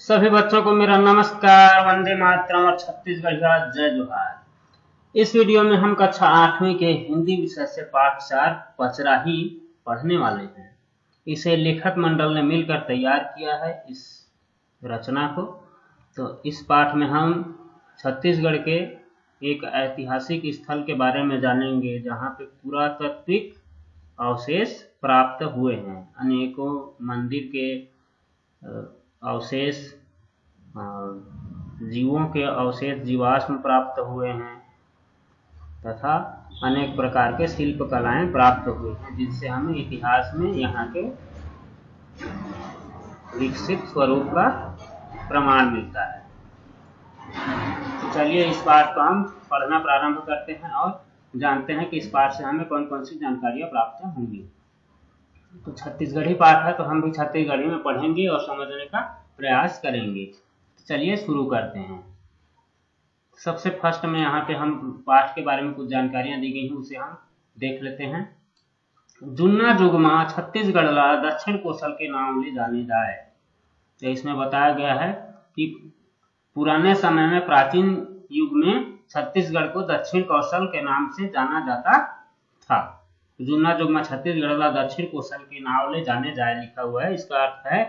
सभी बच्चों को मेरा नमस्कार, वंदे मातरम और छत्तीसगढ़ का जय जोहार। इस वीडियो में हम कक्षा 8वीं के हिंदी विषय से पाठ 4 पचराही पढ़ने वाले हैं। इसे लेखक मंडल ने मिलकर तैयार किया है इस रचना को। तो इस पाठ में हम छत्तीसगढ़ के एक ऐतिहासिक स्थल के बारे में जानेंगे जहाँ पे पुरातात्विक अवशेष प्राप्त हुए हैं। अनेकों मंदिर के अवशेष, जीवों के अवशेष जीवाश्म प्राप्त हुए हैं तथा अनेक प्रकार के शिल्प कलाएं प्राप्त हुई हैं, जिनसे हमें इतिहास में यहाँ के विकसित स्वरूप का प्रमाण मिलता है। तो चलिए इस पाठ को हम पढ़ना प्रारंभ करते हैं और जानते हैं कि इस पाठ से हमें कौन कौन सी जानकारियां प्राप्त होंगी। तो छत्तीसगढ़ी पाठ है तो हम भी छत्तीसगढ़ी में पढ़ेंगे और समझने का प्रयास करेंगे। तो चलिए शुरू करते हैं। सबसे फर्स्ट में यहाँ पे हम पाठ के बारे में कुछ जानकारियां दी गई हैं, उसे हम देख लेते हैं। जुन्ना जुगमा छत्तीसगढ़ ला दक्षिण कोसल के नाम ले जाने जाए। तो इसमें बताया गया है कि पुराने समय में, प्राचीन युग में छत्तीसगढ़ को दक्षिण कौशल के नाम से जाना जाता था। जुन्ना जुगमा छत्तीसगढ़ ला दक्षिण कोसल के नाम ले जाने जाए लिखा हुआ है। इसका अर्थ है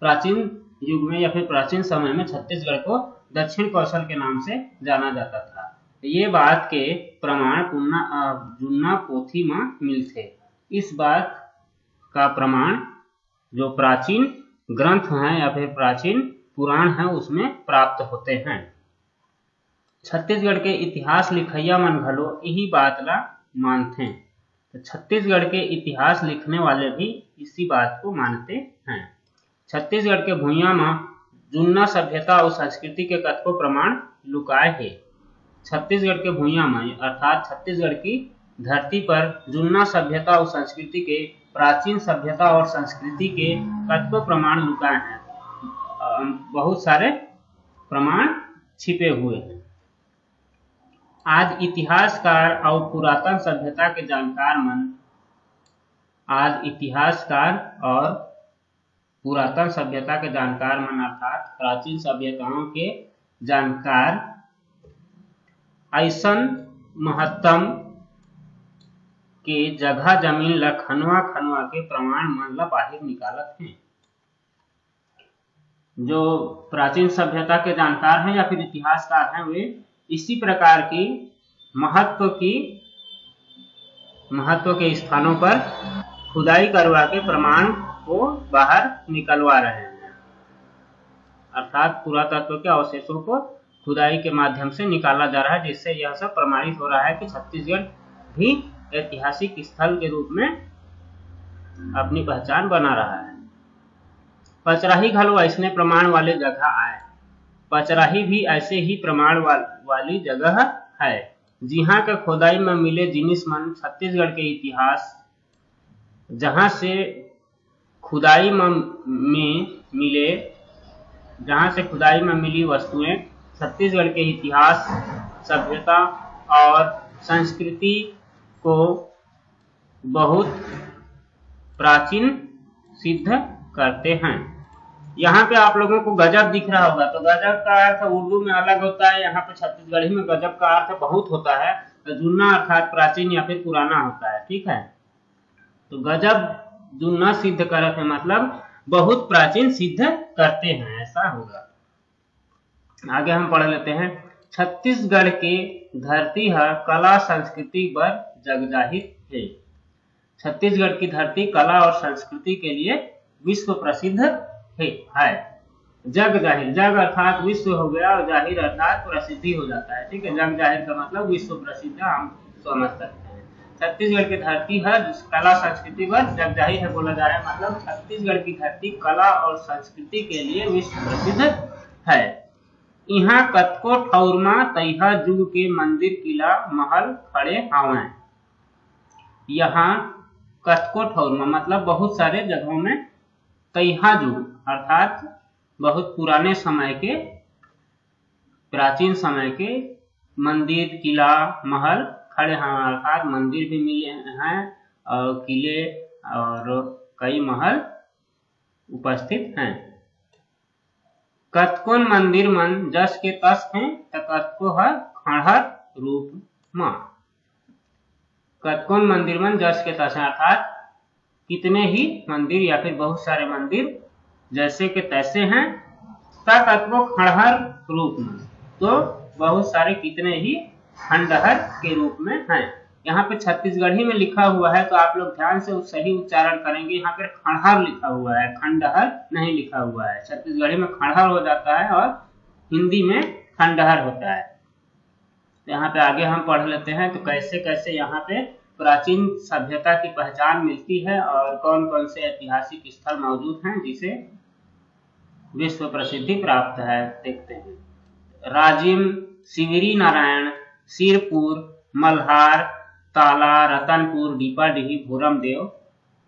प्राचीन युग में या फिर प्राचीन समय में छत्तीसगढ़ को दक्षिण कौशल के नाम से जाना जाता था। ये बात के प्रमाण जुन्ना पोथी में मिलते। इस बात का प्रमाण जो प्राचीन ग्रंथ हैं या फिर प्राचीन पुराण हैं उसमें प्राप्त होते हैं। छत्तीसगढ़ के इतिहास लिखैया मन घलो यही बात ला मानते हैं। तो छत्तीसगढ़ के इतिहास लिखने वाले भी इसी बात को मानते हैं। छत्तीसगढ़ के भुइयां में जुन्ना सभ्यता और संस्कृति के कतको प्रमाण लुकाए है। छत्तीसगढ़ के भुइयां में अर्थात छत्तीसगढ़ की धरती पर जुन्ना सभ्यता और संस्कृति के, प्राचीन सभ्यता और संस्कृति के कतको प्रमाण लुकाए हैं। बहुत सारे प्रमाण छिपे हुए हैं। आज इतिहासकार और पुरातन सभ्यता के जानकार मन अर्थात प्राचीन सभ्यताओं के जानकार ऐसन महत्तम के जगह जमीन ला खनवा खनवा के प्रमाण मन ला बाहर निकालत हैं। जो प्राचीन सभ्यता के जानकार हैं या फिर इतिहासकार हैं, वे इसी प्रकार की महत्व के स्थानों पर खुदाई करवा के प्रमाण को बाहर निकलवा रहे हैं। अर्थात पुरातत्व के अवशेषों को खुदाई के माध्यम से निकाला जा रहा है, जिससे यह सब प्रमाणित हो रहा है कि छत्तीसगढ़ भी ऐतिहासिक स्थल के रूप में अपनी पहचान बना रहा है। पचराही घलो ऐसने प्रमाण वाले जगह आए। पचराही भी ऐसे ही प्रमाण वाली जगह है, जिहाँ के खोदाई में मिले जिनिस मन छत्तीसगढ़ के इतिहास, जहाँ से खुदाई में मिली वस्तुएं छत्तीसगढ़ के इतिहास, सभ्यता और संस्कृति को बहुत प्राचीन सिद्ध करते हैं। यहाँ पे आप लोगों को गजब दिख रहा होगा, तो गजब का अर्थ उर्दू में अलग होता है, यहाँ पे छत्तीसगढ़ी में गजब का अर्थ बहुत होता है। तो जुन्ना अर्थात प्राचीन या फिर पुराना होता है, ठीक है। तो गजब जुन्ना सिद्ध करते हैं मतलब बहुत प्राचीन सिद्ध करते हैं, ऐसा होगा। आगे हम पढ़ लेते हैं। छत्तीसगढ़ के धरती है कला संस्कृति पर जगजाहिर है। छत्तीसगढ़ की धरती कला और संस्कृति के लिए विश्व प्रसिद्ध है। जग जाहिर, जग अर्थात विश्व हो गया और जाहिर अर्थात प्रसिद्धि हो जाता है, ठीक है। जग जाहिर का मतलब विश्व प्रसिद्ध हम समझ सकते हैं। छत्तीसगढ़ की धरती है कला संस्कृति पर जग जाहिर है बोला जा रहा है, मतलब छत्तीसगढ़ की धरती कला और संस्कृति के लिए विश्व प्रसिद्ध है। यहाँ कतको ठौरमा तैहा जुग के मंदिर, किला, महल खड़े हावे। यहाँ कतको ठौरमा मतलब बहुत सारे जगहों में, तैहा जुग अर्थात बहुत पुराने समय के, प्राचीन समय के मंदिर, किला, महल खड़े हैं, अर्थात मंदिर भी मिले हैं और किले और कई महल उपस्थित हैं। कतकोन मंदिर मन जस के तस हैं त कतको हर खंडहर रूप म। कतकोन मंदिर मन जस के तस हैं अर्थात कितने ही मंदिर या फिर बहुत सारे मंदिर जैसे के तैसे हैं, त कतको खंडहर रूप में, तो बहुत सारे कितने ही खंडहर के रूप में हैं। यहाँ पे छत्तीसगढ़ी में लिखा हुआ है तो आप लोग ध्यान से सही उच्चारण करेंगे। यहाँ पे खंडहर लिखा हुआ है, खंडहर नहीं लिखा हुआ है। छत्तीसगढ़ी में खंडहर हो जाता है और हिंदी में खंडहर होता है। तो यहाँ पे आगे हम पढ़ लेते हैं तो कैसे कैसे यहाँ पे प्राचीन सभ्यता की पहचान मिलती है और कौन कौन से ऐतिहासिक स्थल मौजूद हैं जिसे विश्व प्रसिद्धि प्राप्त है, देखते हैं। राजिम, सिवरी नारायण, सिरपुर, मल्हार, ताला, रतनपुर, डीपाडीही, भोरमदेव,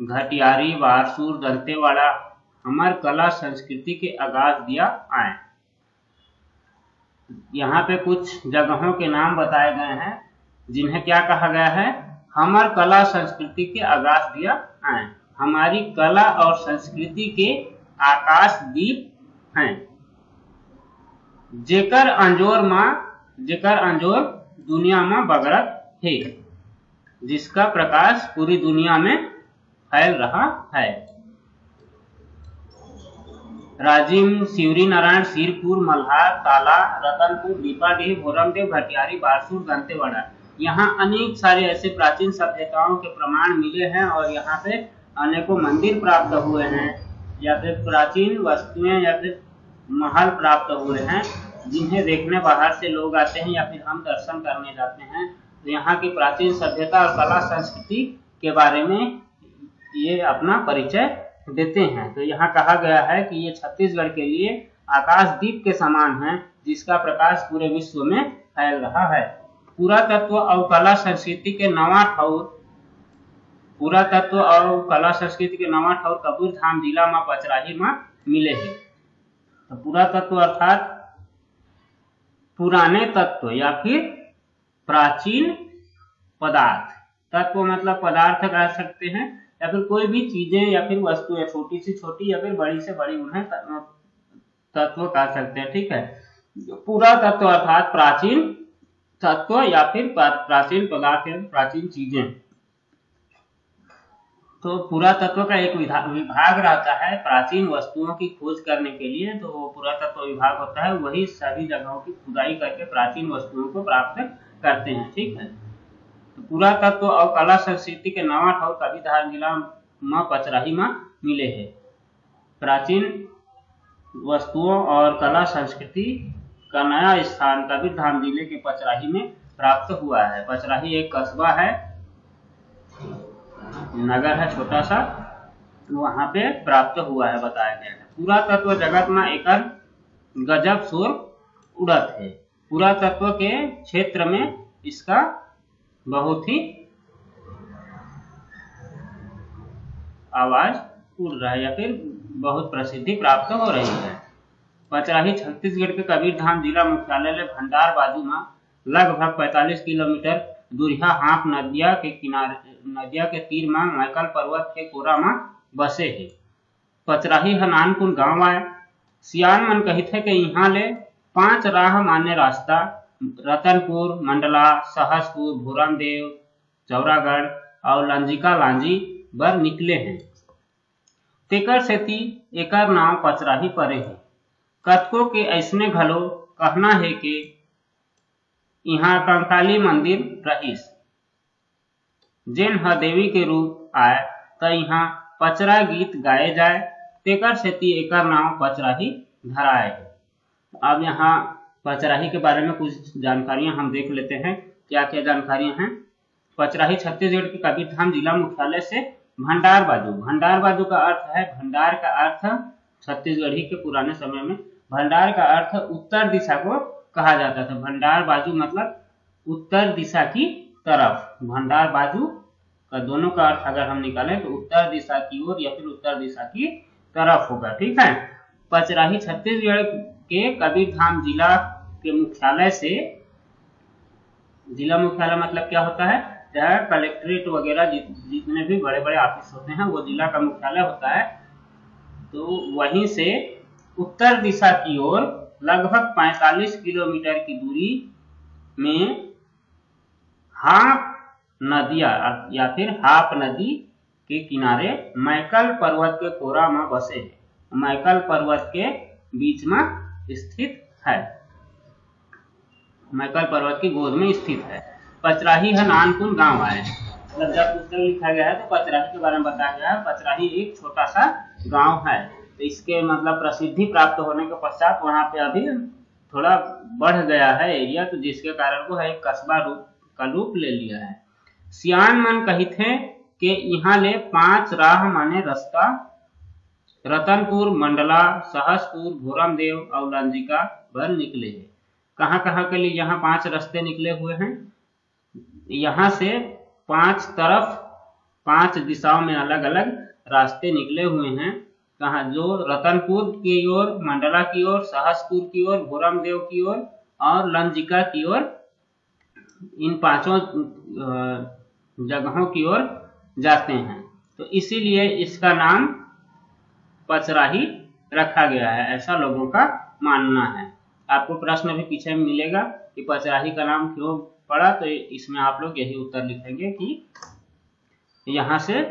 घटियारी, वारसूर, दंतेवाड़ा हमार कला संस्कृति के आगाज दिया आए। यहाँ पे कुछ जगहों के नाम बताए गए हैं जिन्हें क्या कहा गया है, हमार कला संस्कृति के आगाज दिया आए। हमारी कला और संस्कृति के आकाश दीप हैं। जेकर अंजोर दुनिया में बगरत है, जिसका प्रकाश पूरी दुनिया में फैल रहा है। राजिम, सिवरी नारायण, सिरपुर, मल्हार, ताला, रतनपुर, डीपाडीही, भोरमदेव, घटियारी, बारसूर, दंतेवाड़ा, यहाँ अनेक सारे ऐसे प्राचीन सभ्यताओं के प्रमाण मिले हैं और यहाँ पे अनेकों मंदिर प्राप्त हुए हैं या फिर प्राचीन वस्तुएं या फिर महल प्राप्त हुए हैं जिन्हें देखने बाहर से लोग आते हैं या फिर हम दर्शन करने जाते हैं। तो यहाँ की प्राचीन सभ्यता और कला संस्कृति के बारे में ये अपना परिचय देते हैं। तो यहाँ कहा गया है कि ये छत्तीसगढ़ के लिए आकाशदीप के समान है जिसका प्रकाश पूरे विश्व में फैल रहा है। पुरातत्व और कला संस्कृति के नवा ठौर कबीरधाम जिला में पचराही में मिले हैं। तो पुरातत्व अर्थात पुराने तत्व या फिर प्राचीन पदार्थ, तत्व मतलब पदार्थ कह सकते हैं या फिर कोई भी चीजें या फिर वस्तुएं, छोटी से छोटी या फिर बड़ी से बड़ी, उन्हें तत्व कह सकते हैं। ठीक है, पुरातत्व अर्थात प्राचीन तत्व या फिर प्राचीन पदार्थ या प्राचीन चीजें। तो पुरातत्व का एक विभाग रहता है प्राचीन वस्तुओं की खोज करने के लिए, तो वो पुरातत्व विभाग होता है, वही सभी जगहों की खुदाई करके प्राचीन वस्तुओं को प्राप्त करते हैं। ठीक है, तो पुरातत्व और कला संस्कृति के नवा ठौर कबीरधाम जिला में पचराही में मिले हैं। प्राचीन वस्तुओं और कला संस्कृति का नया स्थान कबीरधाम जिले के पचराही में प्राप्त हुआ है। पचराही एक कस्बा है, नगर है छोटा सा, वहां पे प्राप्त हुआ है, बताया गया है। पुरातत्व जगत में एक गजब शोर उड़त है। पुरातत्व के क्षेत्र में इसका बहुत ही आवाज उड़ रहा है या फिर बहुत प्रसिद्धि प्राप्त हो रही है। पचराही छत्तीसगढ़ के कबीरधाम जिला मुख्यालय ले भंडार बाजू में लगभग 45 किलोमीटर दूरिया हाप नदिया के तीर में मैकल पर्वत के कोरा में बसे है। पचराही ह नानकुन गांव आए। सियान मन कहिथे कि यहाँ ले 5 राह माने रास्ता रतनपुर, मंडला, सहसपुर, भोरमदेव, चौरागढ़ और लंजिका लांजी बर निकले हैं। तेकर सेती एकर नाम पचराही परे है। कतको के ऐसने घलो कहना है कि यहाँ कंकाली मंदिर रहीस, जेन ह देवी के रूप आए, त यहाँ पचरा गीत गाए जाए, तेकर सेती एकर नाम पचराही धराए है। अब यहाँ पचराही के बारे में कुछ जानकारियां हम देख लेते हैं। क्या क्या जानकारियां हैं। पचराही छत्तीसगढ़ के कबीरधाम जिला मुख्यालय से भंडार बाजू। भंडार बाजू का अर्थ है, भंडार का अर्थ छत्तीसगढ़ी के पुराने समय में भंडार का अर्थ उत्तर दिशा को कहा जाता था। भंडार बाजू मतलब उत्तर दिशा की तरफ। भंडार बाजू का दोनों का अर्थ अगर हम निकालें तो उत्तर दिशा की ओर या फिर उत्तर दिशा की तरफ होगा। ठीक है, पचराही छत्तीसगढ़ के कबीरधाम जिला के मुख्यालय से, जिला मुख्यालय मतलब क्या होता है, जहाँ कलेक्ट्रेट वगैरह जितने भी बड़े बड़े ऑफिस होते हैं वो जिला का मुख्यालय होता है। तो वहीं से उत्तर दिशा की ओर लगभग 45 किलोमीटर की दूरी में हाप नदिया या फिर हाप नदी के किनारे मैकल पर्वत के कोरा में बसे है। मैकल पर्वत के बीच में स्थित है, मैकल पर्वत की गोद में स्थित है। पचराही है नानकुन गांव है। मतलब जब पुस्तक लिखा गया है तो पचराही के बारे में बताया गया है। पचराही एक छोटा सा गांव है, तो इसके मतलब प्रसिद्धि प्राप्त होने के पश्चात वहां पे अभी थोड़ा बढ़ गया है एरिया, तो जिसके कारण वो एक कस्बा का रूप ले लिया है। सियान मन कही थे कि यहाँ ले 5 राह माने रास्ता रतनपुर, मंडला, सहसपुर, भोरमदेव और लंजिका भर निकले हैं। कहाँ के लिए यहाँ 5 रास्ते निकले हुए हैं? यहाँ से 5 तरफ 5 दिशाओं में अलग अलग रास्ते निकले हुए हैं। कहाँ? जो रतनपुर की ओर, मंडला की ओर, सहसपुर की ओर, भोरमदेव की ओर और लंजिका की ओर, इन 5 जगहों की ओर जाते हैं। तो इसीलिए इसका नाम पचराही रखा गया है, ऐसा लोगों का मानना है। आपको प्रश्न भी पीछे में मिलेगा कि पचराही का नाम क्यों पड़ा, तो इसमें आप लोग यही उत्तर लिखेंगे कि यहाँ से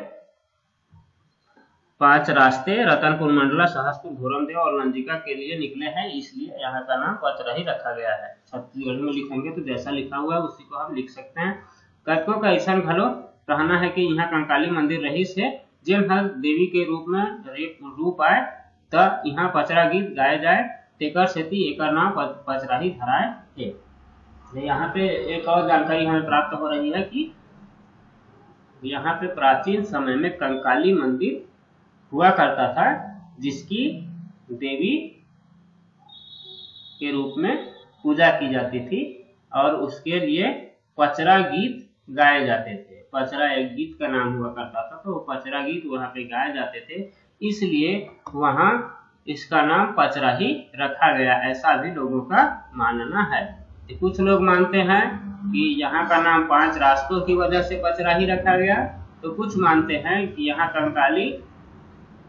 5 रास्ते रतनपुर, मंडला, सहसपुर, भोरमदेव और लंजिका के लिए निकले हैं, इसलिए यहाँ का नाम पचराही रखा गया है। छत्तीसगढ़ में लिखेंगे तो जैसा लिखा हुआ है उसी को हम लिख सकते हैं। कतको का ऐसा घलो कहना है कि यहाँ कंकाली मंदिर रही से जिन हर देवी के रूप में रूप आए, त यहाँ पचरा गीत गाए जाए, तेकर सेती एकर नाम पचराही धराए है। यहाँ पे एक और जानकारी हमें प्राप्त हो रही है कि यहाँ पे प्राचीन समय में कंकाली मंदिर हुआ करता था, जिसकी देवी के रूप में पूजा की जाती थी और उसके लिए पचरा गीत गाए जाते थे। पचरा एक गीत का नाम हुआ करता था, तो पचरा गीत वहाँ पे गाए जाते थे, इसलिए वहाँ इसका नाम पचराही रखा गया, ऐसा भी लोगों का मानना है। तो कुछ लोग मानते हैं कि यहाँ का नाम 5 रास्तों की वजह से पचराही रखा गया, तो कुछ मानते हैं कि यहाँ कंकाली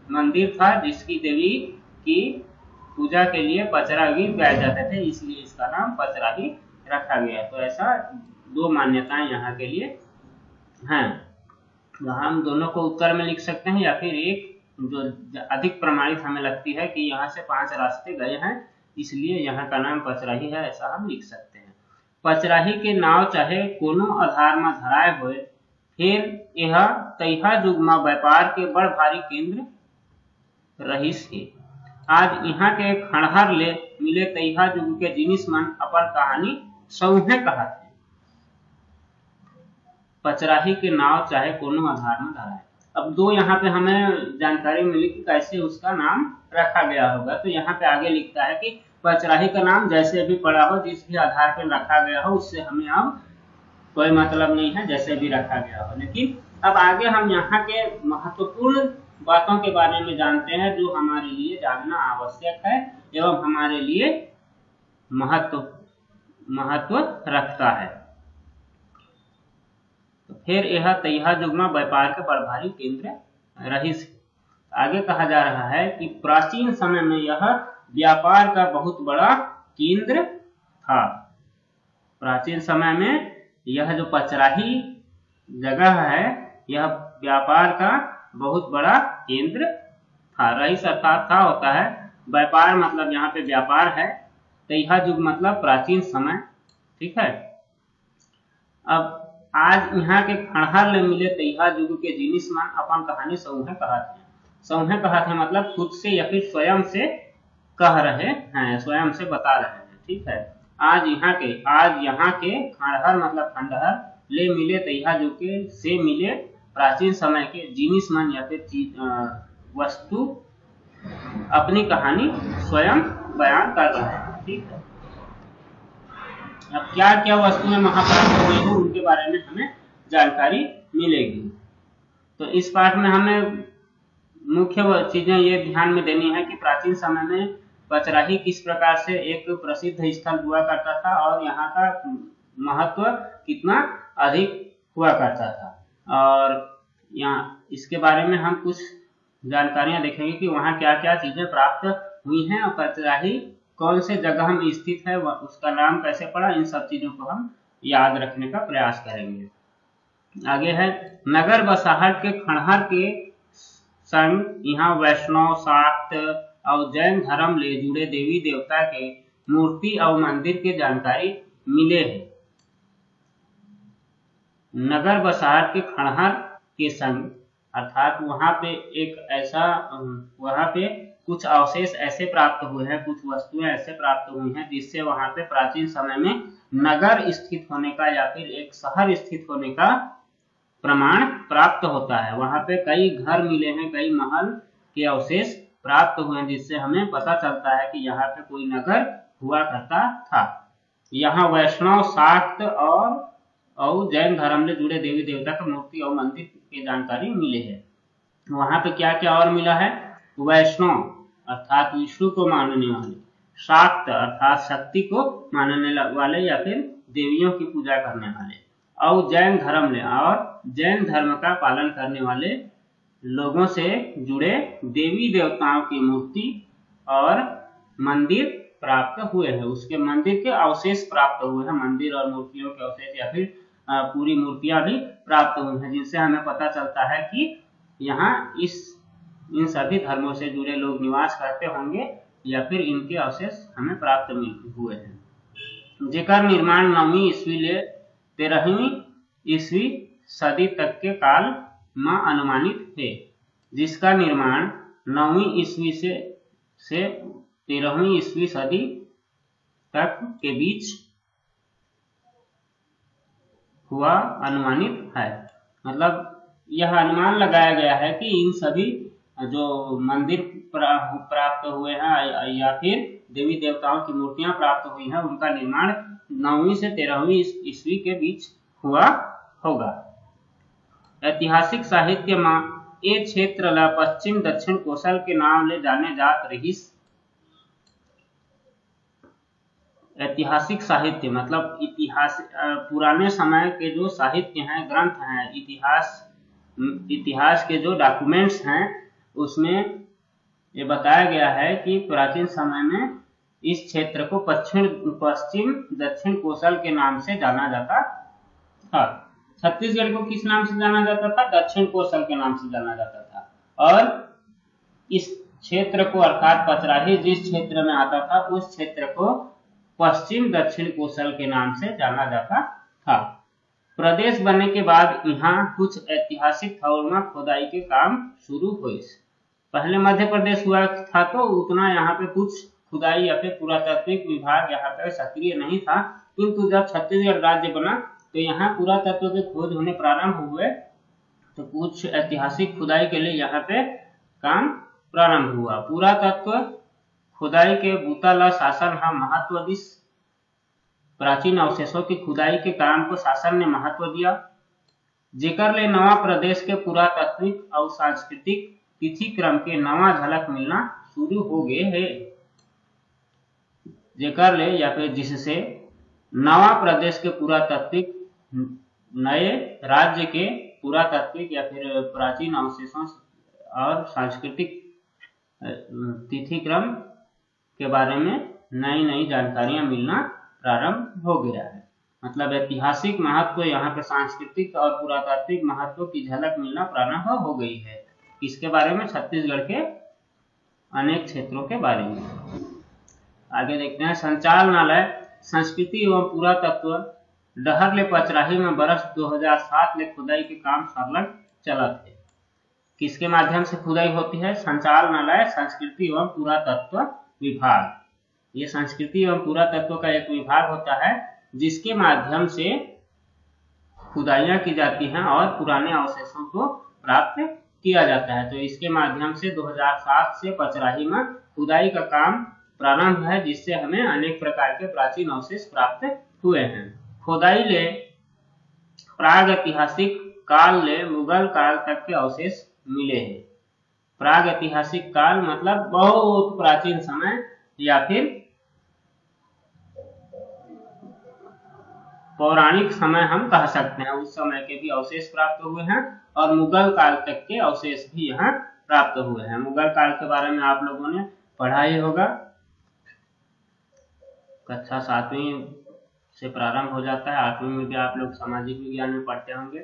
मंदिर था जिसकी देवी की पूजा के लिए पचरा गीत गाए जाते थे, इसलिए इसका नाम पचराही रखा गया। तो ऐसा 2 मान्यताएं यहाँ के लिए हैं। तो हम दोनों को उत्तर में लिख सकते हैं, या फिर एक जो अधिक प्रमाणित हमें लगती है कि यहाँ से 5 रास्ते गए हैं, इसलिए यहाँ का नाम पचराही है, ऐसा हम लिख सकते हैं। पचराही के नाव चाहे कोनो आधार में धराए हुए, फिर यह तैहा युग में व्यापार के बड़ भारी केंद्र रहीस है। आज यहाँ के खंडहर ले मिले तैहा युग के जिनिस मन अपन कहानी सौहे कहत है। पचराही के नाव चाहे कोनो आधार में धराए। अब 2 यहाँ पे हमें जानकारी मिली कि कैसे उसका नाम रखा गया होगा। तो यहाँ पे आगे लिखता है कि पचराही का नाम जैसे भी पड़ा हो, जिस भी आधार पर रखा गया हो, उससे हमें अब कोई मतलब नहीं है, जैसे भी रखा गया हो। लेकिन अब आगे हम यहाँ के महत्वपूर्ण बातों के बारे में जानते हैं जो हमारे लिए जानना आवश्यक है एवं हमारे लिए महत्व रखता है। तो फिर यह तैहा युग में व्यापार के बड़ भारी केंद्र रहीस। आगे कहा जा रहा है कि प्राचीन समय में यह व्यापार का बहुत बड़ा केंद्र था। प्राचीन समय में यह जो पचराही जगह है, यह व्यापार का बहुत बड़ा केंद्र था। रईस अर्थात था होता है, व्यापार मतलब यहाँ पे व्यापार है, तैहा युग मतलब प्राचीन समय, ठीक है। अब आज यहाँ के खंडहर ले मिले तैहा युग के जिनिस मन अपन कहानी सौहे कहत है। सौहे कहत है मतलब खुद से या फिर स्वयं से कह रहे हैं, स्वयं से बता रहे हैं, ठीक है। आज यहाँ के खंडहर मतलब खंडहर ले मिले तैहा युग के से मिले प्राचीन समय के जिनिस मन या फिर वस्तु अपनी कहानी स्वयं बयान कर रहे हैं, ठीक है। अब क्या क्या वस्तुएं वहां प्राप्त हुई हैं उनके बारे में हमें जानकारी मिलेगी। तो इस पाठ में हमें मुख्य चीजें ये ध्यान में देनी है कि प्राचीन समय में पचराही किस प्रकार से एक प्रसिद्ध स्थल हुआ करता था और यहाँ का महत्व कितना अधिक हुआ करता था, और यहाँ इसके बारे में हम कुछ जानकारियां देखेंगे कि वहाँ क्या क्या चीजें प्राप्त हुई हैं और पचराही कौन से जगह में स्थित है, उसका नाम कैसे पड़ा, इन सब चीजों को हम याद रखने का प्रयास करेंगे। आगे है नगर बसाहट के खंडहर के संग यहाँ वैष्णव, शाक्त और जैन धर्म ले जुड़े देवी देवता के मूर्ति और मंदिर के जानकारी मिले है। नगर बसाहट के खंडहर के संग अर्थात वहां पे कुछ अवशेष ऐसे प्राप्त हुए हैं, कुछ वस्तुएं ऐसे प्राप्त हुई हैं जिससे वहां पे प्राचीन समय में नगर स्थित होने का या फिर एक शहर स्थित होने का प्रमाण प्राप्त होता है। वहां पे कई घर मिले हैं, कई महल के अवशेष प्राप्त हुए हैं जिससे हमें पता चलता है कि यहाँ पे कोई नगर हुआ करता था। यहाँ वैष्णव, शाक्त और जैन धर्म से जुड़े देवी देवता का मूर्ति और मंदिर की जानकारी मिले है। वहां पे क्या क्या और मिला है, वैष्णव अर्थात विष्णु को मानने वाले, शाक्त अर्थात शक्ति को मानने वाले या फिर देवियों की पूजा करने वाले, और जैन धर्म ले और जैन धर्म का पालन करने वाले लोगों से जुड़े देवी देवताओं की मूर्ति और मंदिर प्राप्त हुए हैं। उसके मंदिर के अवशेष प्राप्त हुए हैं, मंदिर और मूर्तियों के अवशेष या फिर पूरी मूर्तियां भी प्राप्त हुई हैं, जिससे हमें पता चलता है कि यहाँ इन सभी धर्मों से जुड़े लोग निवास करते होंगे या फिर इनके अवशेष हमें प्राप्त हुए हैं। जेकर निर्माण 9वीं ईस्वी ले 13वीं ईस्वी सदी तक के काल में अनुमानित है। जिसका निर्माण 9वीं ईस्वी से 13वीं ईस्वी सदी तक के बीच हुआ अनुमानित है। मतलब यह अनुमान लगाया गया है कि इन सभी जो मंदिर प्राप्त हुए हैं या फिर देवी देवताओं की मूर्तियां प्राप्त हुई हैं उनका निर्माण 9वीं से 13वीं ईस्वी के बीच हुआ होगा। ऐतिहासिक साहित्य में ये क्षेत्र ला पश्चिम दक्षिण कोसल के नाम ले जाने जात रहीस। ऐतिहासिक साहित्य मतलब इतिहास, पुराने समय के जो साहित्य हैं, ग्रंथ हैं, इतिहास के जो डॉक्यूमेंट्स हैं उसमें ये बताया गया है कि प्राचीन समय में इस क्षेत्र को पश्चिम दक्षिण कोसल के नाम से जाना जाता था। छत्तीसगढ़ को किस नाम से जाना जाता था, दक्षिण कोसल के नाम से जाना जाता था। और इस क्षेत्र को अर्थात पचराही जिस क्षेत्र में आता था उस क्षेत्र को पश्चिम दक्षिण कोसल के नाम से जाना जाता था। प्रदेश बनने के बाद यहाँ कुछ ऐतिहासिक स्थलों में खुदाई के काम शुरू हुए। पहले मध्य प्रदेश हुआ था तो उतना यहाँ पे कुछ खुदाई या फिर पुरातात्विक विभाग यहाँ पे सक्रिय नहीं था, किंतु जब छत्तीसगढ़ राज्य बना तो यहाँ पुरातत्व के खोज होने प्रारंभ हुए तो कुछ ऐतिहासिक खुदाई के लिए यहाँ पे काम प्रारंभ हुआ। पुरातत्व खुदाई के बूताला शासन हा महत्व दिस। प्राचीन अवशेषों की खुदाई के काम को शासन ने महत्व दिया, जेकर ले नवा प्रदेश के पुरातात्विक और सांस्कृतिक तिथि क्रम के नवा झलक मिलना शुरू हो गए है। जेकर ले या फिर जिससे नवा प्रदेश के पुरातात्विक नए राज्य के पुरातात्विक या फिर प्राचीन अवशेषों और सांस्कृतिक तिथि क्रम के बारे में नई नई जानकारियां मिलना प्रारंभ हो गया है। मतलब ऐतिहासिक महत्व यहाँ पे सांस्कृतिक और पुरातात्विक महत्व की झलक मिलना प्रारंभ हो गई है। इसके बारे में छत्तीसगढ़ के अनेक क्षेत्रों के बारे में आगे देखते हैं। संचालनालय संस्कृति एवं पुरातत्व डहर पचराही में बरस 2007 ले खुदाई के काम सर्लग चलत है। किसके माध्यम से खुदाई होती है, संचालनालय संस्कृति एवं पुरातत्व विभाग। ये संस्कृति एवं पुरातत्व का एक विभाग होता है जिसके माध्यम से खुदाइयां की जाती हैं और पुराने अवशेषों को प्राप्त किया जाता है। तो इसके माध्यम से 2007 से पचराही में खुदाई का काम प्रारंभ है, जिससे हमें अनेक प्रकार के प्राचीन अवशेष प्राप्त हुए हैं। खुदाई ले प्राग ऐतिहासिक काल ले मुगल काल तक के अवशेष मिले हैं। प्राग ऐतिहासिक काल मतलब बहुत प्राचीन समय या फिर पौराणिक समय हम कह सकते हैं, उस समय के भी अवशेष प्राप्त हुए हैं और मुगल काल तक के अवशेष भी यहाँ प्राप्त हुए हैं। मुगल काल के बारे में आप लोगों ने पढ़ा ही होगा। कक्षा 7वीं से प्रारंभ हो जाता है, 8वीं में भी आप लोग सामाजिक विज्ञान में पढ़ते होंगे।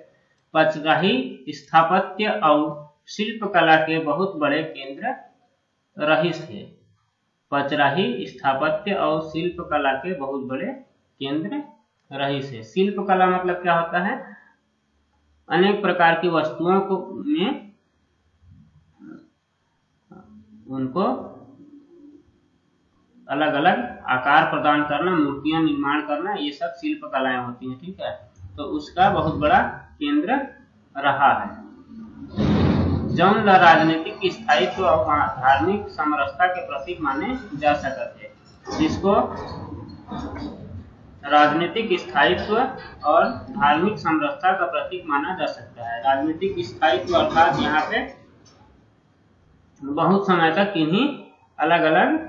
पचराही स्थापत्य और शिल्प कला के बहुत बड़े केंद्र रही थे। पचराही स्थापत्य और शिल्प कला के बहुत बड़े केंद्र रही थे। शिल्प कला मतलब क्या होता है? अनेक प्रकार की वस्तुओं को में उनको अलग अलग आकार प्रदान करना, मूर्तियां निर्माण करना, ये सब शिल्प कलाएं होती हैं। ठीक है, तो उसका बहुत बड़ा केंद्र रहा है। जौन राजनीतिक स्थायित्व और धार्मिक समरसता के प्रतीक माने जा सकते हैं। जिसको राजनीतिक स्थायित्व और धार्मिक समरसता का प्रतीक माना जा सकता है। राजनीतिक स्थायित्व अर्थात यहाँ पे बहुत समय तक इन्हीं अलग अलग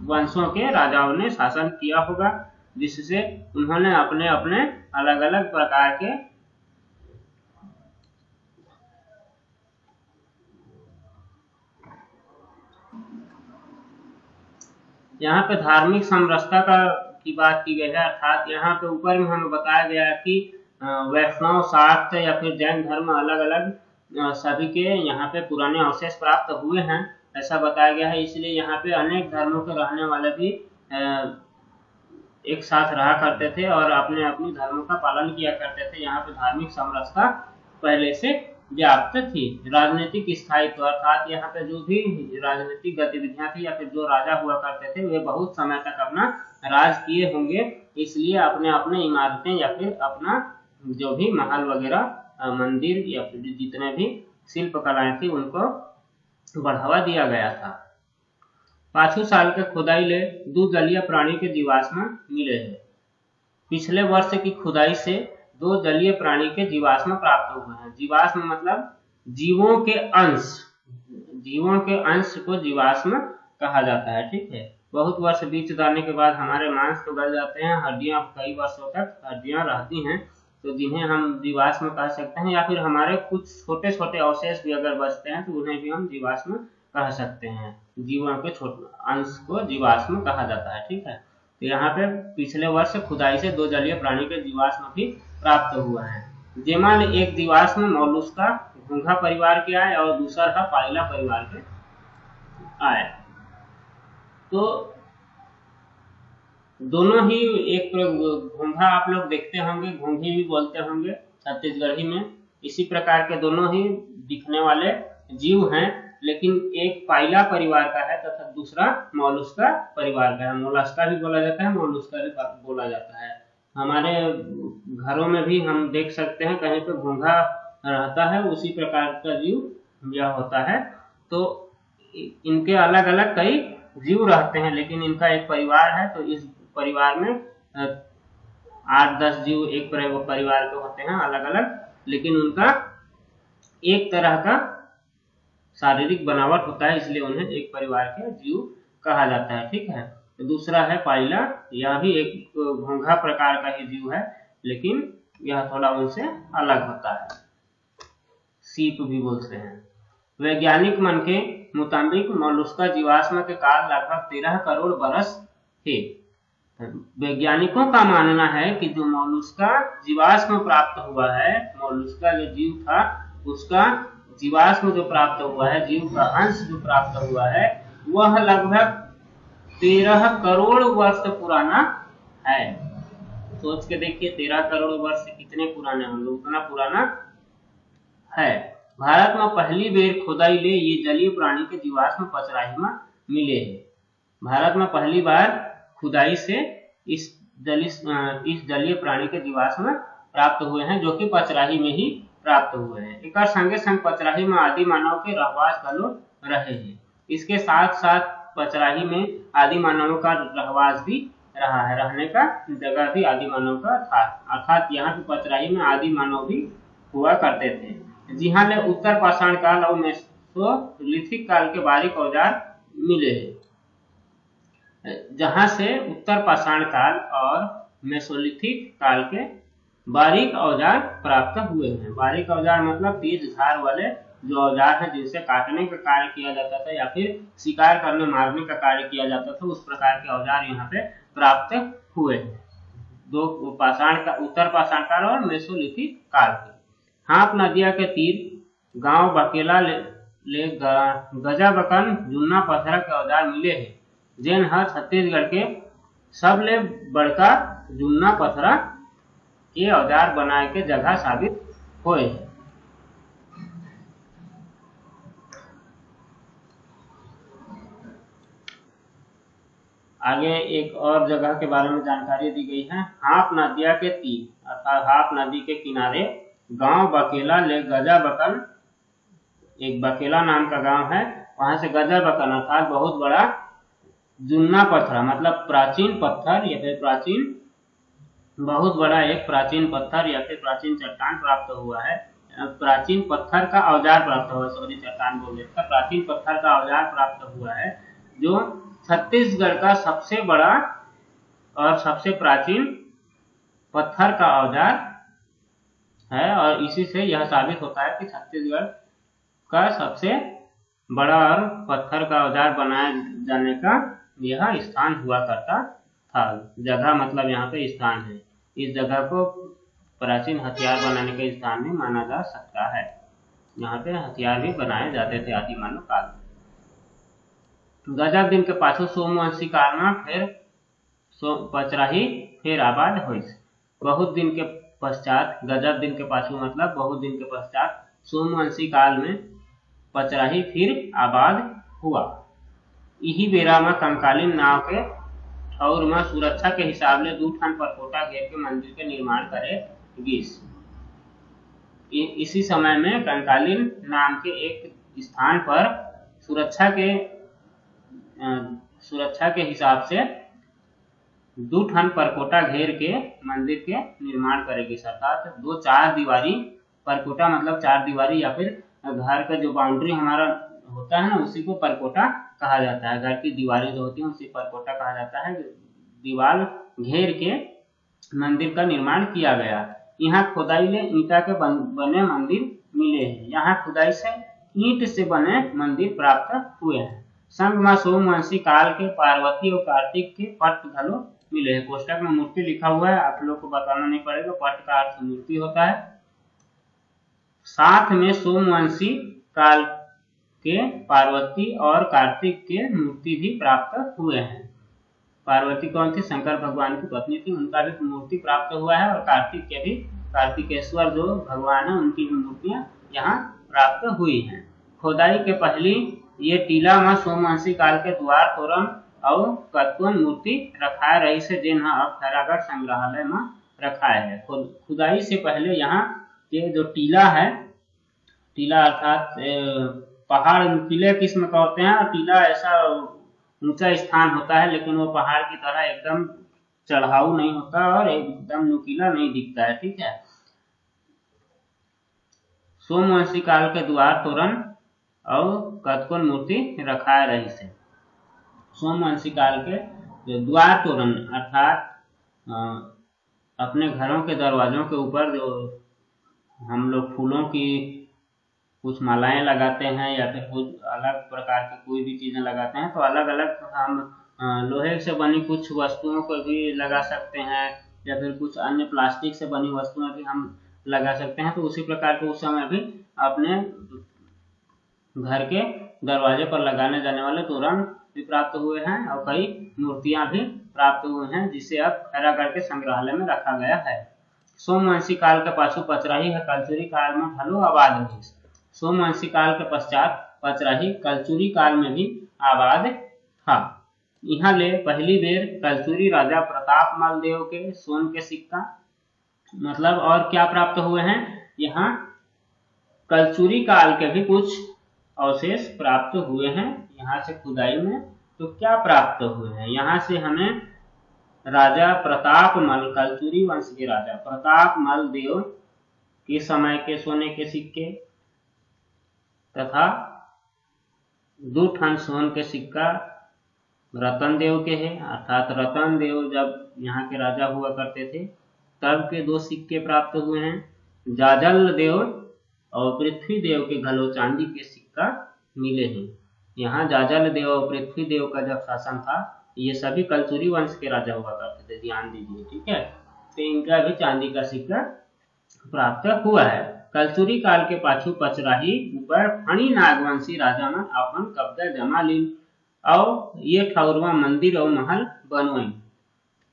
वंशों के राजाओं ने शासन किया होगा, जिससे उन्होंने अपने अपने अलग अलग प्रकार के यहाँ पे धार्मिक समरसता की बात की गई है। अर्थात यहाँ पे ऊपर में हमें बताया गया है कि वैष्णव, शाक्त या फिर जैन धर्म अलग अलग सभी के यहाँ पे पुराने अवशेष प्राप्त हुए हैं, ऐसा बताया गया है। इसलिए यहाँ पे अनेक धर्मों के रहने वाले भी एक साथ रहा करते थे और अपने अपने धर्मों का पालन किया करते थे। यहाँ पे धार्मिक समरसता पहले से व्याप्त थी। राजनीतिक स्थायित्व अर्थात यहाँ पे जो भी राजनीतिक गतिविधियां थी या फिर जो राजा हुआ करते थे वे बहुत समय तक अपना राज किए होंगे, इसलिए अपने अपने इमारतें या फिर अपना जो भी महल वगैरह, मंदिर या फिर जितने भी शिल्प कलाएं थी उनको बढ़ावा दिया गया था। 5 साल के खुदाई ले 2 जलीय प्राणी के जीवाश्म मिले हैं। पिछले वर्ष की खुदाई से 2 जलीय प्राणी के जीवाश्म प्राप्त हुए हैं। जीवाश्म मतलब जीवों के अंश, जीवों के अंश को जीवाश्म कहा जाता है। ठीक है, बहुत वर्ष बीत जाने के बाद हमारे मांस तो गल जाते हैं, हड्डियां कई वर्षों तक हड्डियां रहती हैं, तो जिन्हें हम जीवाश्म कह सकते हैं। या फिर हमारे कुछ छोटे छोटे अवशेष भी अगर बचते हैं तो उन्हें भी हम जीवाश्म कह सकते हैं। जीवों के छोटे अंश को जीवाश्म कहा जाता है। ठीक है, तो यहाँ पे पिछले वर्ष खुदाई से 2 जलीय प्राणी के जीवाश्म भी प्राप्त हुआ है। जेमल एक जीवाश्म मोलस्का घोंघा परिवार के आए और दूसरा पाइला परिवार के आए। तो दोनों ही एक घोंघा आप लोग देखते होंगे, घोंघी भी बोलते होंगे छत्तीसगढ़ी में। इसी प्रकार के दोनों ही दिखने वाले जीव हैं, लेकिन एक पाइला परिवार का है तथा दूसरा मोलस्का परिवार का है। मोलस्का भी बोला जाता है, मोलस्का भी बोला जाता है। हमारे घरों में भी हम देख सकते हैं कहीं पे घोंघा रहता है, उसी प्रकार का जीव यह होता है। तो इनके अलग अलग कई जीव रहते हैं, लेकिन इनका एक परिवार है। तो इस परिवार में 8-10 जीव एक परिवार के होते हैं अलग अलग, लेकिन उनका एक तरह का शारीरिक बनावट होता है, इसलिए उन्हें एक परिवार के जीव कहा जाता है। ठीक है, तो दूसरा है पाइला, यह भी एक घोंघा प्रकार का ही जीव है, लेकिन यह थोड़ा उनसे अलग होता है। सीप भी बोलते हैं। वैज्ञानिक मन के मुताबिक मोलस्का जीवाश्म के काल लगभग 13 करोड़ बरस थे। वैज्ञानिकों का मानना है कि जो मोलस्का जीवाश्म प्राप्त हुआ है, मोलस्का जो जीव था उसका जीवाश्म जो प्राप्त हुआ है, जीव का अंश जो प्राप्त हुआ है, वह लगभग 13 करोड़ वर्ष पुराना है। सोच के देखिए 13 करोड़ वर्ष कितने पुराने होंगे, उतना पुराना है। भारत में पहली बेर खुदाई ले ये जलीय प्राणी के जीवाश्म पचराही में मिले हैं। भारत में पहली बार खुदाई से इस जलीय प्राणी के जीवाश्म प्राप्त हुए हैं, जो कि पचराही में ही प्राप्त हुए हैं। एक संगे संग पचराही में आदि मानव के रहवास गलो रहे हैं। इसके साथ साथ पचराही में आदि मानवों का रहवास भी रहा है, रहने का जगह भी आदि मानव का था। अर्थात यहाँ पे पचराही में आदि मानव भी हुआ करते थे। जहाँ ले उत्तर पाषाण काल और मेसोलिथिक काल के बारीक औजार मिले हैं। जहां से उत्तर पाषाण काल और मेसोलिथिक काल के बारीक औजार प्राप्त हुए हैं। बारीक औजार मतलब तेज धार वाले जो औजार है जिनसे काटने का कार्य किया जाता था या फिर शिकार करने मारने का कार्य किया जाता था, उस प्रकार के औजार यहाँ पे प्राप्त हुए हैं। दो पाषाण का, उत्तर पाषाण काल और मेसोलिथिक काल के। हाप नदिया के तीर गांव बकेला ले गजाबकन जुन्ना पत्थर के औजार मिले हैं, जेन ह छत्तीसगढ़ के सबले बड़का जुन्ना पत्थर के औजार बनाए के जगह साबित होए। आगे एक और जगह के बारे में जानकारी दी गई है। हाप नदिया के तीर अर्थात हाप नदी के किनारे गांव बकेला ले गजाबकन, एक बकेला नाम का गांव है, वहां से गजाबकन अर्थात बहुत बड़ा जुन्ना पत्थर, मतलब प्राचीन पत्थर या फिर प्राचीन, बहुत बड़ा एक प्राचीन पत्थर या फिर प्राचीन चट्टान प्राप्त हुआ है। प्राचीन पत्थर का औजार प्राप्त हुआ, सॉरी चट्टान बोल देता, प्राचीन पत्थर का औजार प्राप्त हुआ है, जो छत्तीसगढ़ का सबसे बड़ा और सबसे प्राचीन पत्थर का औजार है। और इसी से यह साबित होता है कि छत्तीसगढ़ का सबसे बड़ा और पत्थर का औजार बनाए जाने का यह स्थान हुआ करता था। जगह मतलब यहाँ पे स्थान है, इस जगह को प्राचीन हथियार बनाने के स्थान में माना जा सकता है। यहाँ पे हथियार भी बनाए जाते थे आदि मानव काल में। गजब दिन के पाछू सोमवंशी काल में फिर पचराही फिर आबाद हुई। बहुत दिन के पश्चात, गजब दिन के पाछू मतलब बहुत दिन के पश्चात, सोमवंशी काल में पचराही फिर आबाद हुआ। यही बेरा में कंकालीन नाव के ठौर में सुरक्षा के हिसाब ले 2 ठन परकोटा घेर के मंदिर के निर्माण करे गिस। इसी समय में कंकालीन नाम के एक स्थान पर सुरक्षा के हिसाब से 2 ठन परकोटा घेर के मंदिर के निर्माण करेगी। अर्थात 2 4 दीवारी, परकोटा मतलब 4 दीवारी या फिर घर का जो बाउंड्री हमारा होता है ना, उसी को परकोटा कहा जाता है। घर की दीवारें जो होती हैं उसी परकोटा कहा जाता है। दीवार घेर के मंदिर का निर्माण किया गया। यहाँ खुदाई ले ईंटा के बने मंदिर मिले हैं। यहाँ खुदाई से ईंट से बने मंदिर प्राप्त हुए हैं। संग में सोमवंशी काल के पार्वती और कार्तिक के पट घलो मिले हैं। कोष्टक में मूर्ति लिखा हुआ है, आप लोग को बताना नहीं पड़ेगा, पट का अर्थ मूर्ति होता है। साथ में सोमवंशी काल के पार्वती और कार्तिक के मूर्ति भी प्राप्त हुए हैं। पार्वती कौन थी? शंकर भगवान की पत्नी थी, उनका भी मूर्ति प्राप्त हुआ है। और कार्तिक के भी, कार्तिकेश्वर जो भगवान है उनकी भी मूर्तियां यहाँ प्राप्त हुई हैं। खोदाई के पहली ये टीला में सोमवंशी काल के द्वार तोरण और कतकोन मूर्ति रखाए रही से, जिन अब खैरागढ़ संग्रहालय में रखाए है। खुदाई से पहले यहाँ के जो टीला है, टीला अर्थात पहाड़, टीले किस्म का होते हैं। टीला ऐसा ऊंचा स्थान होता है, लेकिन वो पहाड़ की तरह एकदम चढ़ाऊ नहीं होता और एकदम नुकीला नहीं दिखता है, ठीक है। सोमवंशी काल के द्वार तोरण और कतकोन मूर्ति रखाए रही से। सोमवंशी काल के जो द्वार तोरण अर्थात अपने घरों के दरवाजों के ऊपर जो हम लोग फूलों की कुछ मालाएं लगाते हैं या फिर कुछ अलग प्रकार की कोई भी चीजें लगाते हैं, तो अलग अलग हम लोहे से बनी कुछ वस्तुओं को भी लगा सकते हैं या फिर कुछ अन्य प्लास्टिक से बनी वस्तुएं भी हम लगा सकते हैं। तो उसी प्रकार के उस समय भी अपने घर के दरवाजे पर लगाने जाने वाले तोरण भी प्राप्त हुए हैं और कई मूर्तियां भी प्राप्त हुए हैं, जिसे अब खैरागढ़ के संग्रहालय में रखा गया है। सोमवंशी काल के पाछू पचराही है कलचुरी काल में भलो आबाद हुई। सोमवंशी काल के पश्चात पचराही कलचुरी काल में भी आबाद था। यहाँ ले पहली बेर कलचुरी राजा प्रताप मल देव के सोन के सिक्का मतलब और क्या प्राप्त हुए हैं, यहाँ कलचुरी काल के भी कुछ अवशेष प्राप्त हुए हैं। यहाँ से खुदाई में तो क्या प्राप्त हुए हैं, यहाँ से हमें राजा प्रताप मल, कलचुरी वंश के राजा प्रताप मल देव के समय के सोने के सिक्के तथा 2 ठन सोन के सिक्का रतन देव के हैं। अर्थात रतन देव जब यहाँ के राजा हुआ करते थे तब के 2 सिक्के प्राप्त हुए हैं। जाजल देव और पृथ्वी देव के घलो चांदी के सिक्का मिले हैं। यहाँ जाजल देव और पृथ्वी देव का जब शासन था, ये सभी कलचुरी वंश के राजा हुआ करते थे, ध्यान दीजिए, ठीक है। तो इनका भी चांदी का सिक्का प्राप्त हुआ है। कलचुरी काल के पाछू पचराही ऊपर फणी नागवंशी राजा ने अपन कब्जा जमा ली और ये ठौरवा मंदिर और महल बनवाई।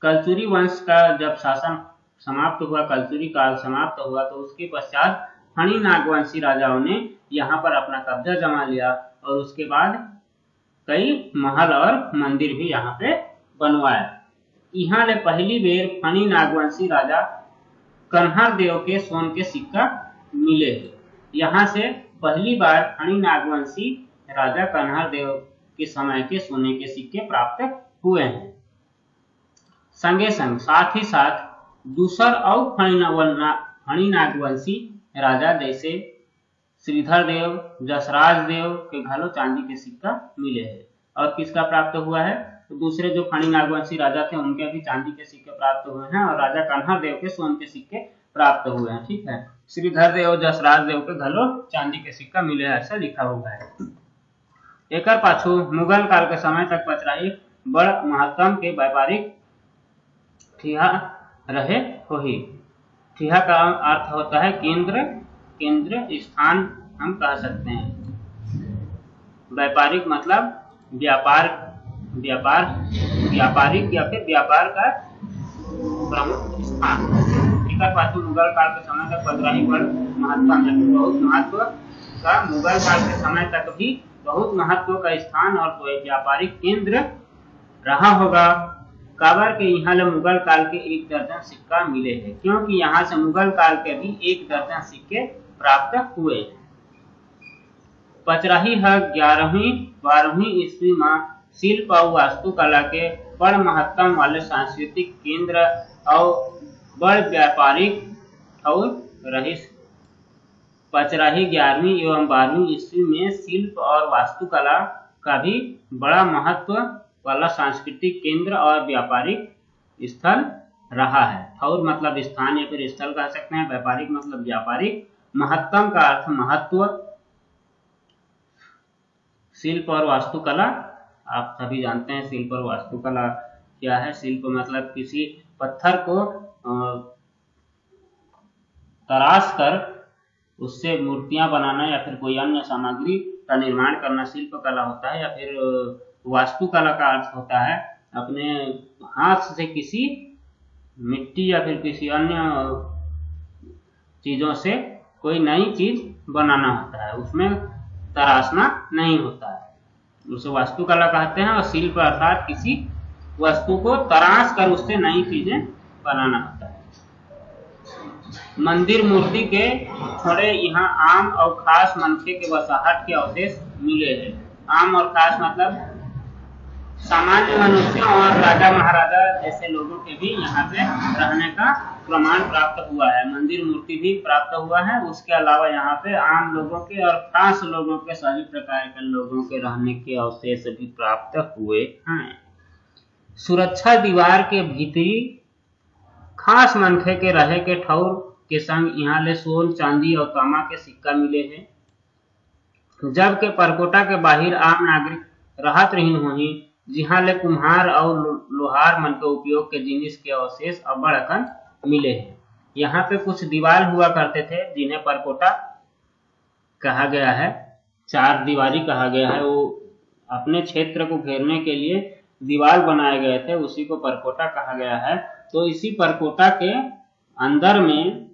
कलचुरी वंश का जब शासन समाप्त हुआ, कलचुरी काल समाप्त हुआ, तो उसके पश्चात फणी नागवंशी राजाओं ने यहाँ पर अपना कब्जा जमा लिया और उसके बाद कई महल और मंदिर भी यहाँ पे बनवाए। यहाँ ले पहली बेर फणी नागवंशी राजा कन्हर देव के सोन के सिक्का मिले। यहाँ से पहली बार फणी नागवंशी राजा कन्हर देव के समय के सोने के सिक्के प्राप्त हुए हैं। संगे संग साथ ही साथ दूसर और फणी नागवंशी राजा जैसे श्रीधर देव, जसराज देव के घलो चांदी के सिक्का मिले हैं। और किसका प्राप्त हुआ है? तो दूसरे जो फणी नागवंशी राजा थे उनके भी चांदी के सिक्के प्राप्त हुए हैं और राजा कन्हर देव के सोन के सिक्के प्राप्त हुए हैं, ठीक है। श्रीधर देव, जसराज देव के घलो चांदी के सिक्का मिले, ऐसा लिखा हुआ है। एक पाछू मुगल काल के समय तक पचराही बड़ महत्तम के व्यापारिक ठिहा रहे होही। ठिहा का अर्थ होता है केंद्र, स्थान हम कह सकते हैं। व्यापारिक मतलब व्यापारिक या फिर व्यापार का प्रमुख स्थान। पाछू मुगल काल के समय तक पचराही बड़ महत्तम है, बहुत महत्व का, मुगल काल के समय तक भी बहुत महत्व का स्थान और व्यापारिक केंद्र रहा होगा। काबर के यहाँ ले मुगल काल के 1 दर्जन सिक्का मिले हैं, क्योंकि यहाँ से मुगल काल के भी 1 दर्जन सिक्के प्राप्त हुए। पचराही 11वीं 12वीं ईस्वी में शिल्प और वास्तुकला के बड़ महत्तम वाले सांस्कृतिक केंद्र और बड़ व्यापारिक और रहीस। पचराही 11वीं एवं 12वीं ईस्वी में शिल्प और वास्तुकला का भी बड़ा महत्व वाला सांस्कृतिक केंद्र और व्यापारिक स्थल रहा है। ठौर मतलब स्थान या फिर स्थल कह सकते हैं, व्यापारिक मतलब व्यापारिक, महत्तम का अर्थ महत्व। शिल्प और वास्तुकला आप सभी जानते हैं, शिल्प और वास्तुकला क्या है। शिल्प मतलब किसी पत्थर को तराश कर उससे मूर्तियां बनाना या फिर कोई अन्य सामग्री का निर्माण करना शिल्प कला होता है। या फिर वास्तुकला का अर्थ होता है अपने हाथ से किसी मिट्टी या फिर किसी अन्य चीजों से कोई नई चीज बनाना होता है, उसमें तराशना नहीं होता है, उसे वास्तुकला कहते हैं। और शिल्प अर्थात किसी वस्तु को तराश कर उससे नई चीजें बनाना होता है। मंदिर मूर्ति के थोड़े यहाँ आम और खास मनखे के वसाहट के अवशेष मिले हैं। आम और खास मतलब सामान्य मनुष्यों और राजा महाराजा जैसे लोगों के भी यहाँ पे रहने का प्रमाण प्राप्त हुआ है। मंदिर मूर्ति भी प्राप्त हुआ है। उसके अलावा यहाँ पे आम लोगों के और खास लोगों के सभी प्रकार के लोगों के रहने के अवशेष भी प्राप्त हुए हैं। सुरक्षा दीवार के भीतरी खास मनखे के रहे के ठौर के संग यहाँ ले सोन, चांदी और तांबा के सिक्का मिले हैं। जबकि परकोटा के बाहर आम नागरिक रहत रहीन होही, जिहाँ ले कुम्हार और लोहार मन के उपयोग के जिनिस के अवशेष अब्बड़ अकन मिले हैं। यहाँ पे कुछ दीवार हुआ करते थे जिन्हें परकोटा कहा गया है, 4 दीवारी कहा गया है। वो अपने क्षेत्र को घेरने के लिए दीवार बनाए गए थे, उसी को परकोटा कहा गया है। तो इसी परकोटा के अंदर में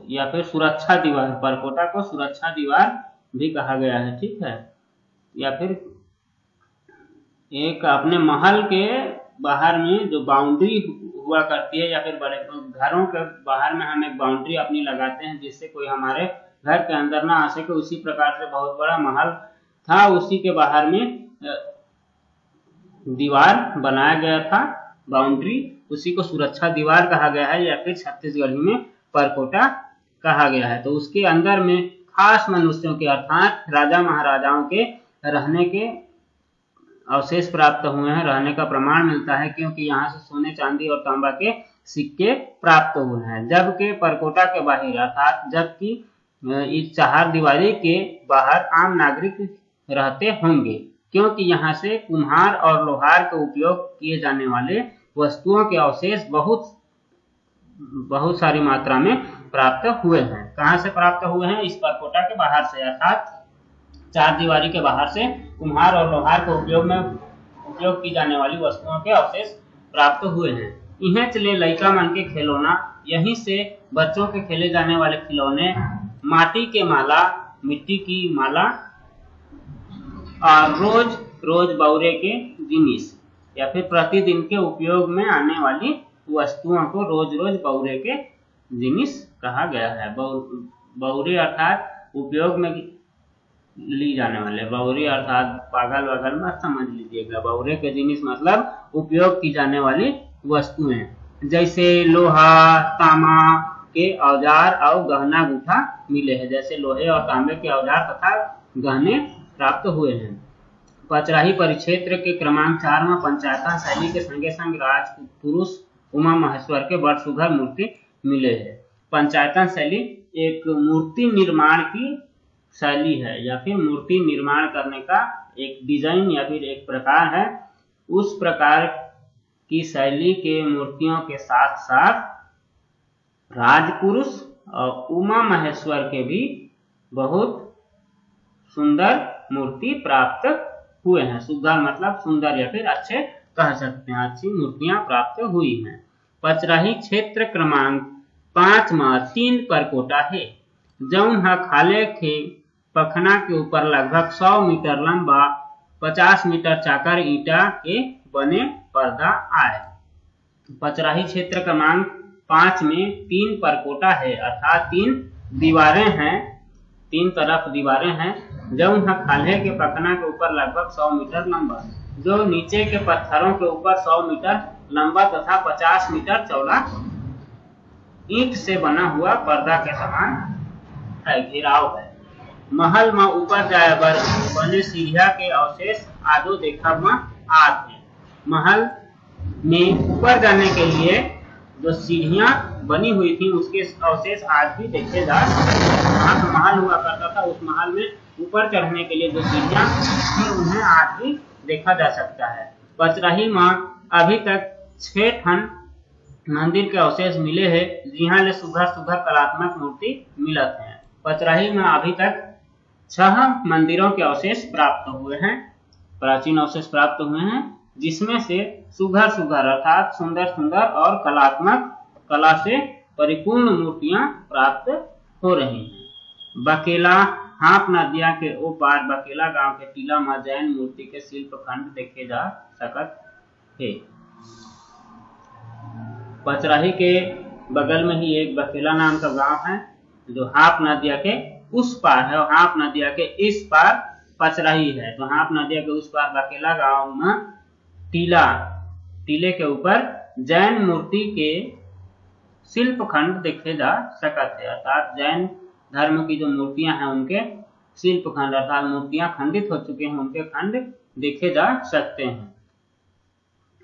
या फिर सुरक्षा दीवार, परकोटा को सुरक्षा दीवार भी कहा गया है, ठीक है। या फिर एक अपने महल के बाहर में जो बाउंड्री हुआ करती है या फिर बड़े घरों के बाहर में हम एक बाउंड्री अपनी लगाते हैं जिससे कोई हमारे घर के अंदर ना आ सके, उसी प्रकार से बहुत बड़ा महल था, उसी के बाहर में दीवार बनाया गया था, बाउंड्री, उसी को सुरक्षा दीवार कहा गया है या फिर छत्तीसगढ़ी में परकोटा कहा गया है। तो उसके अंदर में खास मनुष्यों के अर्थात राजा महाराजाओं के रहने के अवशेष प्राप्त हुए हैं, रहने का प्रमाण मिलता है, क्योंकि यहाँ से सोने, चांदी और तांबा के सिक्के प्राप्त हुए हैं। जबकि परकोटा के बाहर अर्थात जबकि इस चार दीवारी के बाहर आम नागरिक रहते होंगे, क्योंकि यहाँ से कुम्हार और लोहार के उपयोग किए जाने वाले वस्तुओं के अवशेष बहुत सारी मात्रा में प्राप्त हुए हैं। कहाँ से प्राप्त हुए हैं? इस परकोटा के बाहर से, अर्थात चार दीवारी के बाहर से कुम्हार और लोहार के उपयोग की जाने वाली वस्तुओं के अवशेष प्राप्त हुए हैं। इन्हें चले लइका मन के खिलौना, यहीं से बच्चों के खेले जाने वाले खिलौने, माटी के माला, मिट्टी की माला और रोज बौरे के जिनिस या फिर प्रतिदिन के उपयोग में आने वाली वस्तुओं को रोज बौरे के जिनिस कहा गया है। बौरे अर्थात उपयोग में ली जाने वाले, बौरे अर्थात पागल वगल मत समझ लीजिएगा। बौरे के जिनिस मतलब उपयोग की जाने वाली वस्तुएं, जैसे लोहा तांबा के औजार और गहना गूठा मिले हैं। जैसे लोहे और तांबे के औजार तथा गहने प्राप्त हुए हैं। पचराही परिक्षेत्र के क्रमांक 4 में पंचायतन शैली के संगे संग राजपुरुष उमा महेश्वर के बड़ सुघर मूर्ति मिले हैं। पंचायतन शैली एक मूर्ति निर्माण की शैली है या फिर मूर्ति निर्माण करने का एक डिजाइन या फिर एक प्रकार है। उस प्रकार की शैली के मूर्तियों के साथ साथ राजपुरुष और उमा महेश्वर के भी बहुत सुंदर मूर्ति प्राप्त हुए हैं। सुघर मतलब सुंदर या फिर अच्छे कह सकते हैं, अच्छी मूर्तियां प्राप्त हुई हैं। पचराही क्षेत्र क्रमांक 5 में 3 परकोटा है, जौन खाले के पखना के ऊपर लगभग 100 मीटर लंबा 50 मीटर चाकर ईटा के बने पर्दा आए। पचराही क्षेत्र क्रमांक 5 में 3 परकोटा है, अर्थात 3 दीवारें हैं, 3 तरफ दीवारें हैं, जौन खाले के पखना के ऊपर लगभग 100 मीटर लंबा, जो नीचे के पत्थरों के ऊपर 100 मीटर लंबा तथा 50 मीटर चौड़ा ईंट से बना हुआ पर्दा के समान है, घेराव है। महल में ऊपर जाए बने सीढ़िया के अवशेष आदो देखा आते हैं। महल में ऊपर जाने के लिए जो सीढ़ियां बनी हुई थी उसके अवशेष आज भी देखे जा सकते हैं। महल हुआ करता था, उस महल में ऊपर चढ़ने के लिए जो सीढ़ियां थी उन्हें आज भी देखा जा सकता है। पचराही में अभी तक 6 ठन मंदिर के अवशेष मिले हैं, जिहाँ ले सुघर कलात्मक मूर्ति मिलत है। पचराही में अभी तक 6 मंदिरों के अवशेष प्राप्त हुए हैं, प्राचीन अवशेष प्राप्त हुए हैं, जिसमें से सुघर अर्थात सुंदर और कलात्मक कला से परिपूर्ण मूर्तियां प्राप्त हो रही हैं। बकेला हाप नदिया के ओ पार बकेला गांव के टीला में जैन मूर्ति के शिल्प खंड देखे जा सकत है। पचराही के बगल में ही एक बकेला नाम का गांव है जो हाप नदिया के उस पार है और हाप नदिया के इस पार पचराही है। तो हाप नदिया के उस पार बकेला गांव में टीले के ऊपर जैन मूर्ति के शिल्प खंड देखे जा सकते हैं, अर्थात जैन धर्म की जो मूर्तियां हैं उनके शिल्प खंड अर्थात मूर्तियां खंडित हो चुके हैं, उनके खंड देखे जा सकते हैं।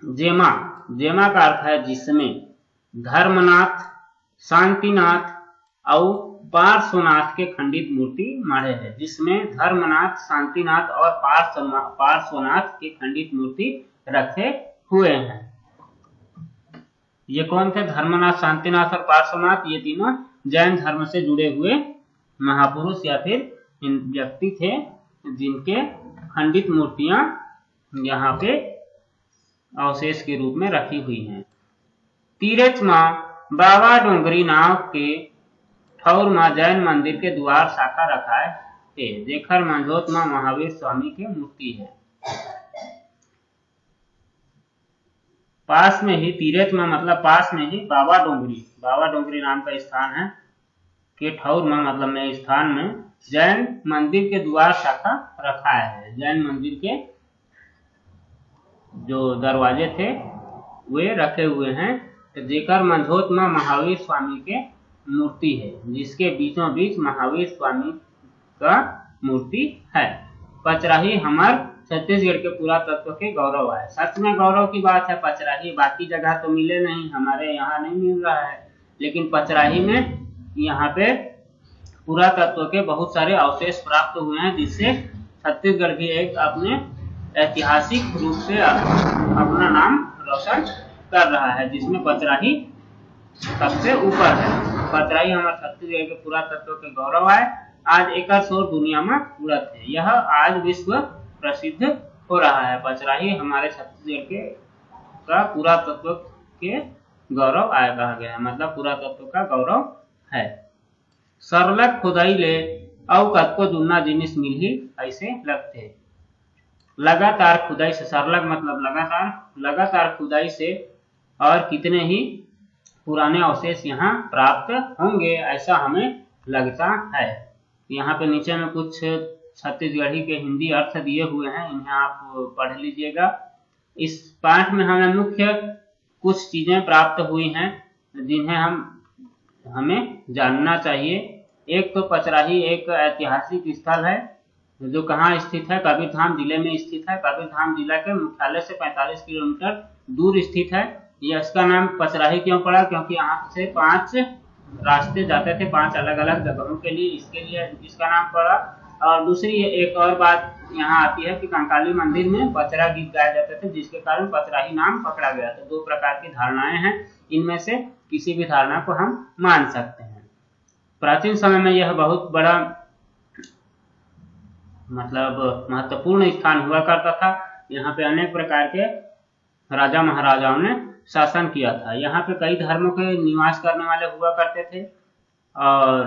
जेमा का अर्थ है जिसमें धर्मनाथ, शांतिनाथ और पार्श्वनाथ के खंडित मूर्ति माढ़े है, जिसमें धर्मनाथ, शांतिनाथ और पार्श्वनाथ के खंडित मूर्ति रखे हुए हैं। ये कौन थे? धर्मनाथ, शांतिनाथ और पार्श्वनाथ। ये तीनों जैन धर्म से जुड़े हुए महापुरुष या फिर व्यक्ति थे जिनके खंडित मूर्तियां यहाँ पे अवशेष के रूप में रखी हुई हैं। तीरथ में बाबा डोंगरी नाव के ठौर में जैन मंदिर के द्वार शाखा रखा है, जेखर मंझोत में महावीर स्वामी की मूर्ति है। पास में ही तीरथ में मतलब पास में ही बाबा डोंगरी नाम का स्थान है के ठौर में मतलब में स्थान में जैन मंदिर के द्वार शाखा रखा है। जैन मंदिर के जो दरवाजे थे वे रखे हुए हैं। तो जेकर मंझोत में महावीर स्वामी के मूर्ति है, जिसके बीचों बीच महावीर स्वामी का मूर्ति है। पचराही हमार छत्तीसगढ़ के पुरातत्व के गौरव है। सच में गौरव की बात है। पचराही बाकी जगह तो मिले नहीं, हमारे यहाँ नहीं मिल रहा है, लेकिन पचराही में यहाँ पे पुरातत्व के बहुत सारे अवशेष प्राप्त हुए हैं, जिससे छत्तीसगढ़ भी एक अपने ऐतिहासिक रूप से अपना नाम रोशन कर रहा है, जिसमें पचराही सबसे ऊपर है। पचराही हमारे छत्तीसगढ़ के पुरातत्व के गौरव है। आज एक शोर दुनिया में उड़त है। यह आज विश्व प्रसिद्ध हो रहा है। पचराही हमारे छत्तीसगढ़ के का पुरातत्व के गौरव आय कहा गया है, मतलब पुरातत्व का गौरव है। सरलग खुदाई ले अउ कतको जुन्ना जिनिस मिलही ऐसे लगथे। लगातार खुदाई से, सरलग मतलब लगातार खुदाई से और कितने ही पुराने अवशेष यहाँ प्राप्त होंगे ऐसा हमें लगता है। यहाँ पे नीचे में कुछ छत्तीसगढ़ी के हिंदी अर्थ दिए हुए हैं, इन्हें आप पढ़ लीजिएगा। इस पाठ में हमें मुख्य कुछ चीजें प्राप्त हुई हैं जिन्हें हमें जानना चाहिए। एक तो पचराही एक ऐतिहासिक स्थल है जो कहाँ स्थित है, कबीरधाम जिले में स्थित है। कबीरधाम जिला के मुख्यालय से 45 किलोमीटर दूर स्थित है। यह इसका नाम पचराही क्यों पड़ा? क्योंकि यहाँ से 5 रास्ते जाते थे 5 अलग अलग जगहों के लिए, इसके लिए इसका नाम पड़ा। और दूसरी एक और बात यहाँ आती है कि कंकाली मंदिर में पचरा गीत गाए जाते थे, जिसके कारण पचराही नाम पकड़ा गया। तो 2 प्रकार की धारणाएं हैं, इनमें से किसी भी धारणा को हम मान सकते हैं। प्राचीन समय में यह बहुत बड़ा मतलब महत्वपूर्ण स्थान हुआ करता था। यहाँ पे अनेक प्रकार के राजा महाराजाओं ने शासन किया था। यहाँ पे कई धर्मों के निवास करने वाले हुआ करते थे। और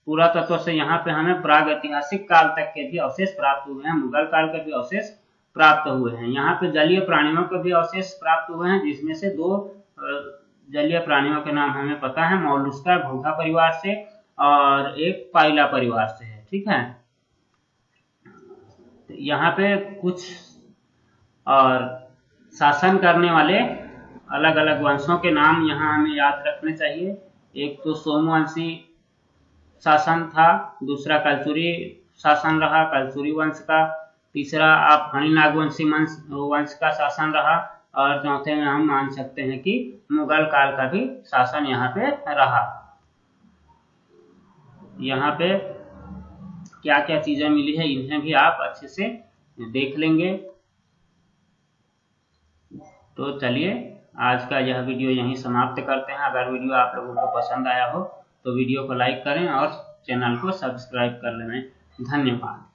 पुरातत्व से यहाँ पे हमें प्राग ऐतिहासिक काल तक के भी अवशेष प्राप्त हुए हैं, मुगल काल के भी अवशेष प्राप्त हुए हैं। यहाँ पे जलीय प्राणियों के भी अवशेष प्राप्त हुए हैं, जिसमें से 2 जलीय प्राणियों के नाम हमें पता है, मोलस्का घोंघा परिवार से और एक पाइला परिवार से है। ठीक है, यहाँ पे कुछ और शासन करने वाले अलग अलग वंशों के नाम यहाँ हमें याद रखने चाहिए। एक तो सोमवंशी शासन था, दूसरा कलचुरी शासन रहा कलचुरी वंश का, तीसरा आप फणिनागवंशी वंश का शासन रहा, और चौथे में हम मान सकते हैं कि मुगल काल का भी शासन यहाँ पे रहा। यहाँ पे क्या क्या चीजें मिली है इन्हें भी आप अच्छे से देख लेंगे। तो चलिए आज का यह वीडियो यहीं समाप्त करते हैं। अगर वीडियो आप लोगों को पसंद आया हो तो वीडियो को लाइक करें और चैनल को सब्सक्राइब कर लें। धन्यवाद।